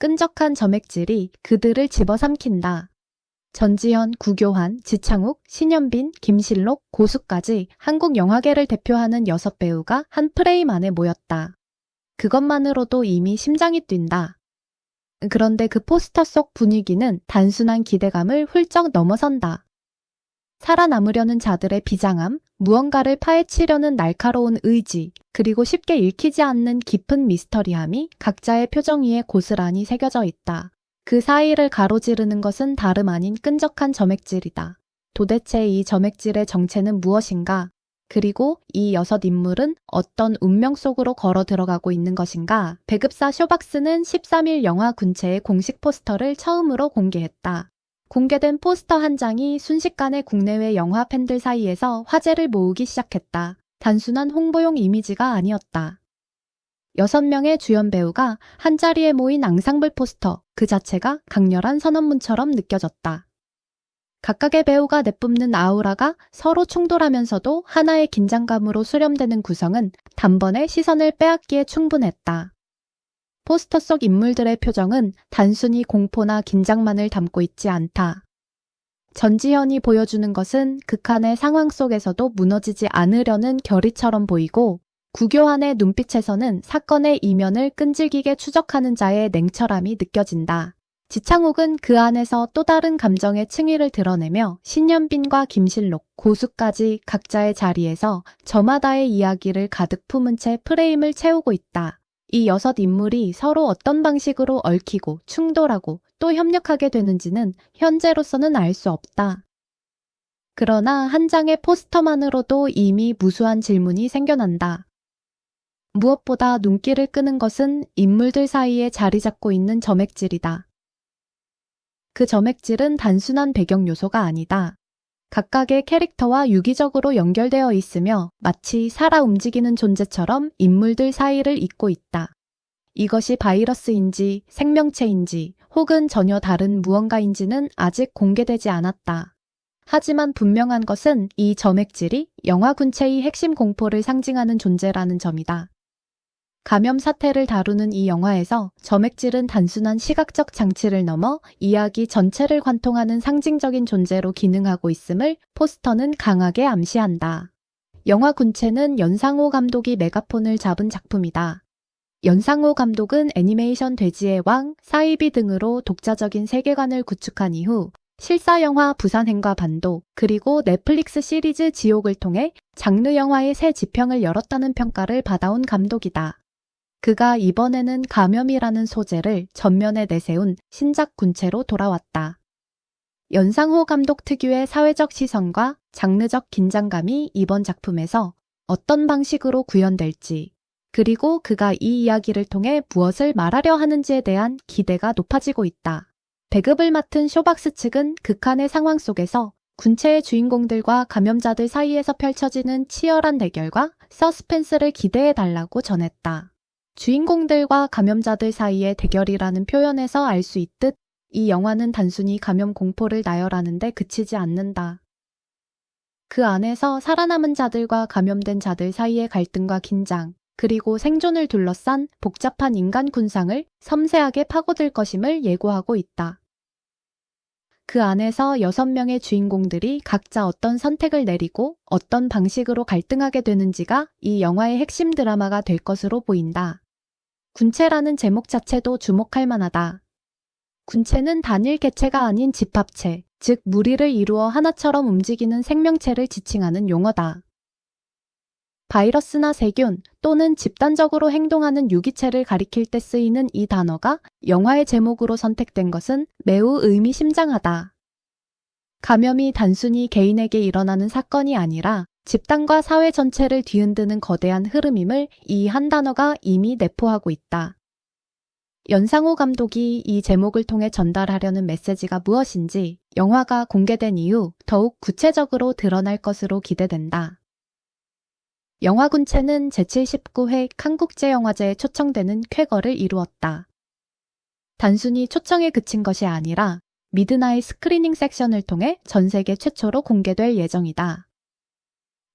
끈적한 점액질이 그들을 집어삼킨다. 전지현, 구교환, 지창욱, 신현빈, 김실록, 고수까지 한국 영화계를 대표하는 6배우가 한 프레임 안에 모였다. 그것만으로도 이미 심장이 뛴다. 그런데 그 포스터 속 분위기는 단순한 기대감을 훌쩍 넘어선다. 살아남으려는 자들의 비장함, 무언가를 파헤치려는 날카로운 의지, 그리고 쉽게 읽히지 않는 깊은 미스터리함이 각자의 표정 위에 고스란히 새겨져 있다. 그 사이를 가로지르는 것은 다름 아닌 끈적한 점액질이다. 도대체 이 점액질의 정체는 무엇인가? 그리고 이 6인물은 어떤 운명 속으로 걸어 들어가고 있는 것인가? 배급사 쇼박스는 13일 영화 군체의 공식 포스터를 처음으로 공개했다. 공개된 포스터 한 장이 순식간에 국내외 영화 팬들 사이에서 화제를 모으기 시작했다. 단순한 홍보용 이미지가 아니었다. 6명의 주연 배우가 한자리에 모인 앙상블 포스터 그 자체가 강렬한 선언문처럼 느껴졌다. 각각의 배우가 내뿜는 아우라가 서로 충돌하면서도 하나의 긴장감으로 수렴되는 구성은 단번에 시선을 빼앗기에 충분했다. 포스터 속 인물들의 표정은 단순히 공포나 긴장만을 담고 있지 않다. 전지현이 보여주는 것은 극한의 상황 속에서도 무너지지 않으려는 결의처럼 보이고, 구교환의 눈빛에서는 사건의 이면을 끈질기게 추적하는 자의 냉철함이 느껴진다. 지창욱은 그 안에서 또 다른 감정의 층위를 드러내며 신현빈과 김실록, 고수까지 각자의 자리에서 저마다의 이야기를 가득 품은 채 프레임을 채우고 있다. 이 6인물이 서로 어떤 방식으로 얽히고 충돌하고 또 협력하게 되는지는 현재로서는 알 수 없다. 그러나 한 장의 포스터만으로도 이미 무수한 질문이 생겨난다. 무엇보다 눈길을 끄는 것은 인물들 사이에 자리 잡고 있는 점액질이다. 그 점액질은 단순한 배경 요소가 아니다. 각각의 캐릭터와 유기적으로 연결되어 있으며 마치 살아 움직이는 존재처럼 인물들 사이를 잇고 있다. 이것이 바이러스인지 생명체인지 혹은 전혀 다른 무언가인지는 아직 공개되지 않았다. 하지만 분명한 것은 이 점액질이 영화 군체의 핵심 공포를 상징하는 존재라는 점이다. 감염 사태를 다루는 이 영화에서 점액질은 단순한 시각적 장치를 넘어 이야기 전체를 관통하는 상징적인 존재로 기능하고 있음을 포스터는 강하게 암시한다. 영화 군체는 연상호 감독이 메가폰을 잡은 작품이다. 연상호 감독은 애니메이션 돼지의 왕, 사이비 등으로 독자적인 세계관을 구축한 이후 실사영화 부산행과 반도, 그리고 넷플릭스 시리즈 지옥을 통해 장르 영화의 새 지평을 열었다는 평가를 받아온 감독이다. 그가 이번에는 감염이라는 소재를 전면에 내세운 신작 군체로 돌아왔다. 연상호 감독 특유의 사회적 시선과 장르적 긴장감이 이번 작품에서 어떤 방식으로 구현될지, 그리고 그가 이 이야기를 통해 무엇을 말하려 하는지에 대한 기대가 높아지고 있다. 배급을 맡은 쇼박스 측은 극한의 상황 속에서 군체의 주인공들과 감염자들 사이에서 펼쳐지는 치열한 대결과 서스펜스를 기대해달라고 전했다. 주인공들과 감염자들 사이의 대결이라는 표현에서 알 수 있듯 이 영화는 단순히 감염 공포를 나열하는 데 그치지 않는다. 그 안에서 살아남은 자들과 감염된 자들 사이의 갈등과 긴장, 그리고 생존을 둘러싼 복잡한 인간 군상을 섬세하게 파고들 것임을 예고하고 있다. 그 안에서 6명의 주인공들이 각자 어떤 선택을 내리고 어떤 방식으로 갈등하게 되는지가 이 영화의 핵심 드라마가 될 것으로 보인다. 군체라는 제목 자체도 주목할 만하다. 군체는 단일 개체가 아닌 집합체, 즉 무리를 이루어 하나처럼 움직이는 생명체를 지칭하는 용어다. 바이러스나 세균 또는 집단적으로 행동하는 유기체를 가리킬 때 쓰이는 이 단어가 영화의 제목으로 선택된 것은 매우 의미심장하다. 감염이 단순히 개인에게 일어나는 사건이 아니라 집단과 사회 전체를 뒤흔드는 거대한 흐름임을 이 한 단어가 이미 내포하고 있다. 연상호 감독이 이 제목을 통해 전달하려는 메시지가 무엇인지 영화가 공개된 이후 더욱 구체적으로 드러날 것으로 기대된다. 영화 군체는 제79회 칸국제영화제에 초청되는 쾌거를 이루었다. 단순히 초청에 그친 것이 아니라 미드나잇 스크리닝 섹션을 통해 전 세계 최초로 공개될 예정이다.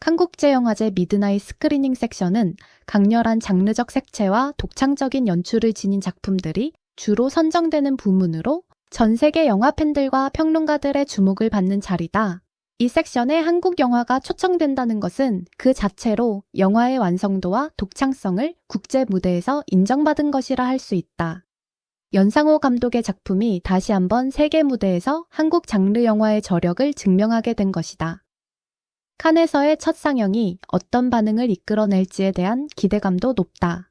칸국제영화제 미드나잇 스크리닝 섹션은 강렬한 장르적 색채와 독창적인 연출을 지닌 작품들이 주로 선정되는 부문으로 전 세계 영화 팬들과 평론가들의 주목을 받는 자리다. 이 섹션에 한국 영화가 초청된다는 것은 그 자체로 영화의 완성도와 독창성을 국제 무대에서 인정받은 것이라 할 수 있다. 연상호 감독의 작품이 다시 한번 세계 무대에서 한국 장르 영화의 저력을 증명하게 된 것이다. 칸에서의 첫 상영이 어떤 반응을 이끌어낼지에 대한 기대감도 높다.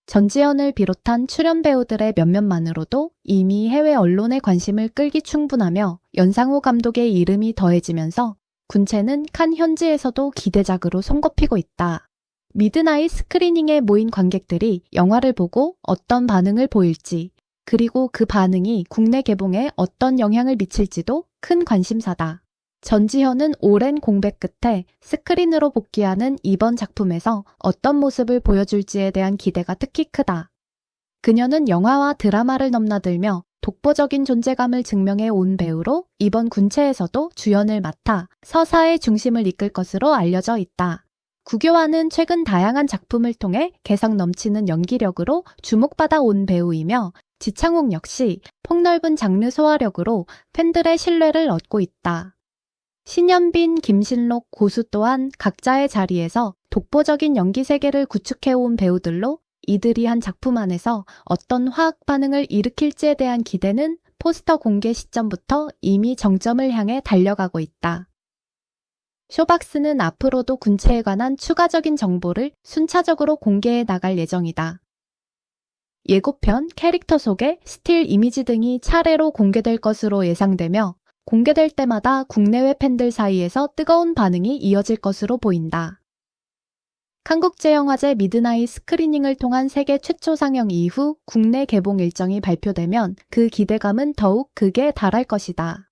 전지현을 비롯한 출연 배우들의 면면만으로도 이미 해외 언론의 관심을 끌기 충분하며 연상호 감독의 이름이 더해지면서 군체는 칸 현지에서도 기대작으로 손꼽히고 있다. 미드나잇 스크리닝에 모인 관객들이 영화를 보고 어떤 반응을 보일지, 그리고 그 반응이 국내 개봉에 어떤 영향을 미칠지도 큰 관심사다. 전지현은 오랜 공백 끝에 스크린으로 복귀하는 이번 작품에서 어떤 모습을 보여줄지에 대한 기대가 특히 크다. 그녀는 영화와 드라마를 넘나들며 독보적인 존재감을 증명해 온 배우로 이번 군체에서도 주연을 맡아 서사의 중심을 이끌 것으로 알려져 있다. 구교환은 최근 다양한 작품을 통해 개성 넘치는 연기력으로 주목받아 온 배우이며 지창욱 역시 폭넓은 장르 소화력으로 팬들의 신뢰를 얻고 있다. 신현빈, 김신록, 고수 또한 각자의 자리에서 독보적인 연기 세계를 구축해온 배우들로 이들이 한 작품 안에서 어떤 화학 반응을 일으킬지에 대한 기대는 포스터 공개 시점부터 이미 정점을 향해 달려가고 있다. 쇼박스는 앞으로도 군체에 관한 추가적인 정보를 순차적으로 공개해 나갈 예정이다. 예고편, 캐릭터 소개, 스틸 이미지 등이 차례로 공개될 것으로 예상되며 공개될 때마다 국내외 팬들 사이에서 뜨거운 반응이 이어질 것으로 보인다. 한국제영화제 미드나잇 스크리닝을 통한 세계 최초 상영 이후 국내 개봉 일정이 발표되면 그 기대감은 더욱 극에 달할 것이다.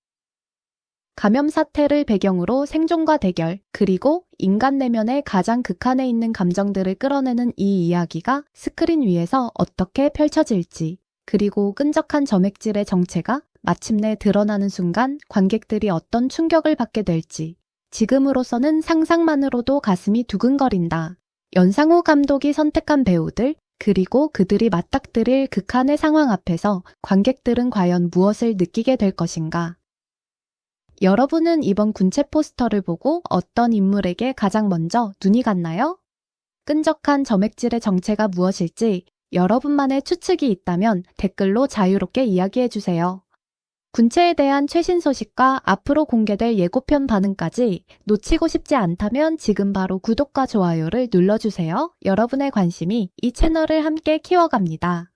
감염 사태를 배경으로 생존과 대결, 그리고 인간 내면의 가장 극한에 있는 감정들을 끌어내는 이 이야기가 스크린 위에서 어떻게 펼쳐질지, 그리고 끈적한 점액질의 정체가 마침내 드러나는 순간 관객들이 어떤 충격을 받게 될지 지금으로서는 상상만으로도 가슴이 두근거린다. 연상호 감독이 선택한 배우들, 그리고 그들이 맞닥뜨릴 극한의 상황 앞에서 관객들은 과연 무엇을 느끼게 될 것인가? 여러분은 이번 군체 포스터를 보고 어떤 인물에게 가장 먼저 눈이 갔나요? 끈적한 점액질의 정체가 무엇일지 여러분만의 추측이 있다면 댓글로 자유롭게 이야기해주세요. 군체에 대한 최신 소식과 앞으로 공개될 예고편 반응까지 놓치고 싶지 않다면 지금 바로 구독과 좋아요를 눌러주세요. 여러분의 관심이 이 채널을 함께 키워갑니다.